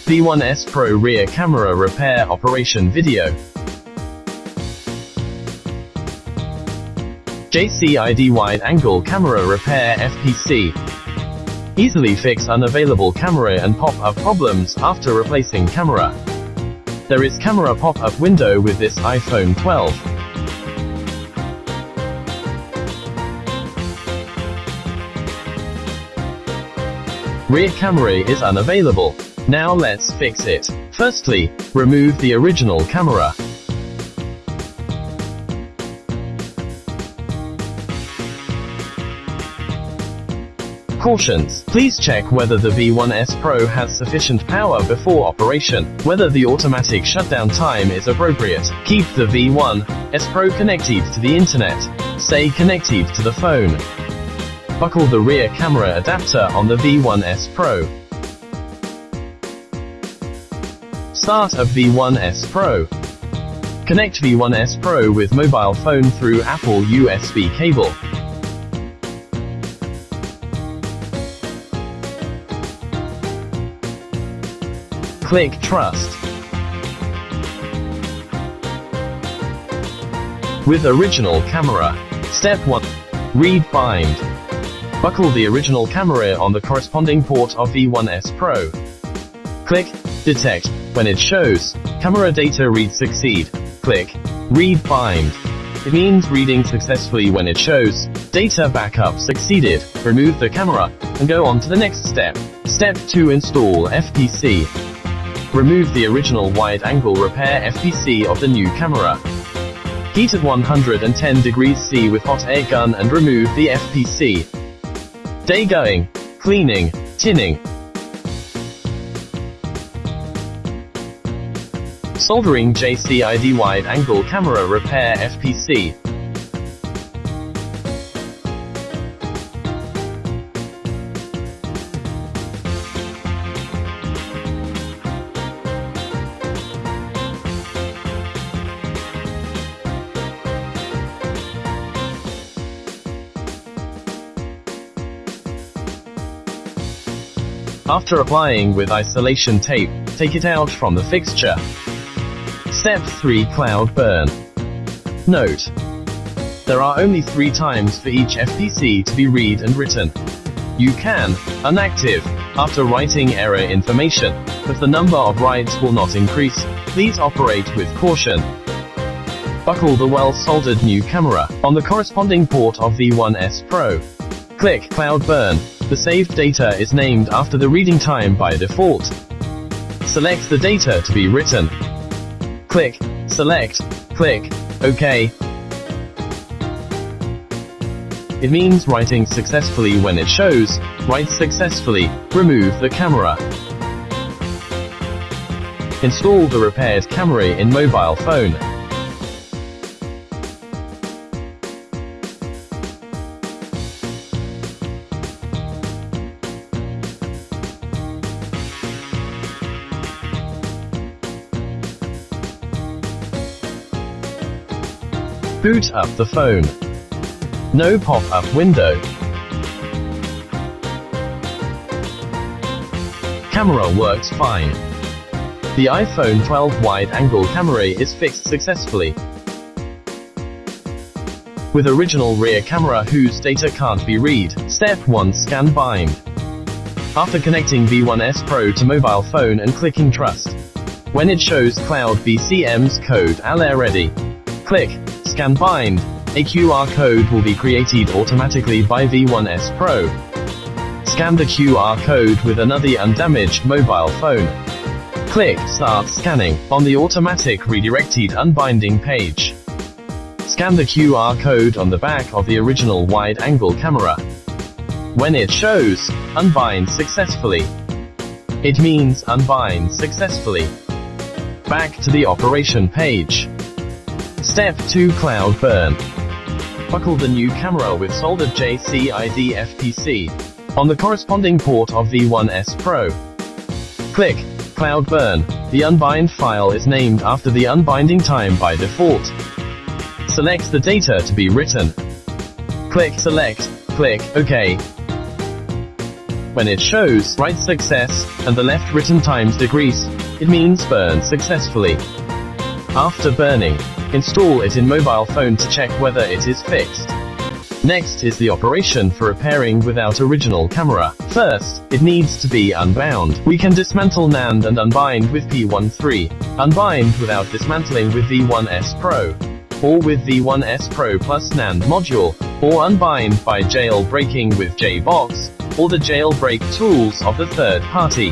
V1S Pro Rear Camera Repair Operation Video. JCID Wide Angle Camera Repair FPC. Easily fix unavailable camera and pop-up problems after replacing camera. There is camera pop-up window with this iPhone 12. Rear camera is unavailable. Now let's fix it. Firstly, remove the original camera. Cautions: please check whether the V1S Pro has sufficient power before operation, whether the automatic shutdown time is appropriate. Keep the V1S Pro connected to the internet. Stay connected to the phone. Buckle the rear camera adapter on the V1S Pro. Start of V1S Pro. Connect V1S Pro with mobile phone through Apple USB cable. Click Trust. With original camera. Step 1. Read bind. Buckle the original camera on the corresponding port of V1S Pro. Click Detect. When it shows camera data read succeed, click Read bind. It means reading successfully when it shows data backup succeeded. Remove the camera and go on to the next step. Step 2. Install FPC. Remove the original wide-angle repair FPC of the new camera. Heat at 110 degrees C with hot air gun and remove the FPC. Day going, cleaning, tinning. Soldering JCID wide-angle camera repair FPC. After applying with isolation tape, take it out from the fixture. Step 3. Cloud burn. Note: there are only 3 times for each FPC to be read and written. You can unactive after writing error information, but the number of writes will not increase. Please operate with caution. Buckle the well-soldered new camera on the corresponding port of V1S Pro. Click Cloud burn. The saved data is named after the reading time by default. Select the data to be written. Click Select. Click OK. It means writing successfully when it shows Write successfully. Remove the camera. Install the repaired camera in mobile phone. Boot up the phone. No pop-up window. Camera works fine. The iPhone 12 wide-angle camera is fixed successfully. With original rear camera whose data can't be read. Step 1. Scan bind. After connecting V1S Pro to mobile phone and clicking Trust. When it shows Cloud BCM's code alert ready. Click Scan bind. A QR code will be created automatically by V1S Pro. Scan the QR code with another undamaged mobile phone. Click Start Scanning on the automatic redirected unbinding page. Scan the QR code on the back of the original wide-angle camera. When it shows Unbind successfully, it means unbind successfully. Back to the operation page. Step 2. Cloud burn. Buckle the new camera with soldered JCID FPC on the corresponding port of V1S Pro. Click Cloud burn. The unbind file is named after the unbinding time by default. Select the data to be written. Click Select. click OK. When it shows right success, and the left written times degrees, it means burn successfully. After burning, install it in mobile phone to check whether it is fixed. Next is the operation for repairing without original camera. First, it needs to be unbound. We can dismantle NAND and unbind with P13, unbind without dismantling with V1S Pro, or with V1S Pro plus NAND module, or unbind by jailbreaking with JBox, or the jailbreak tools of the third party.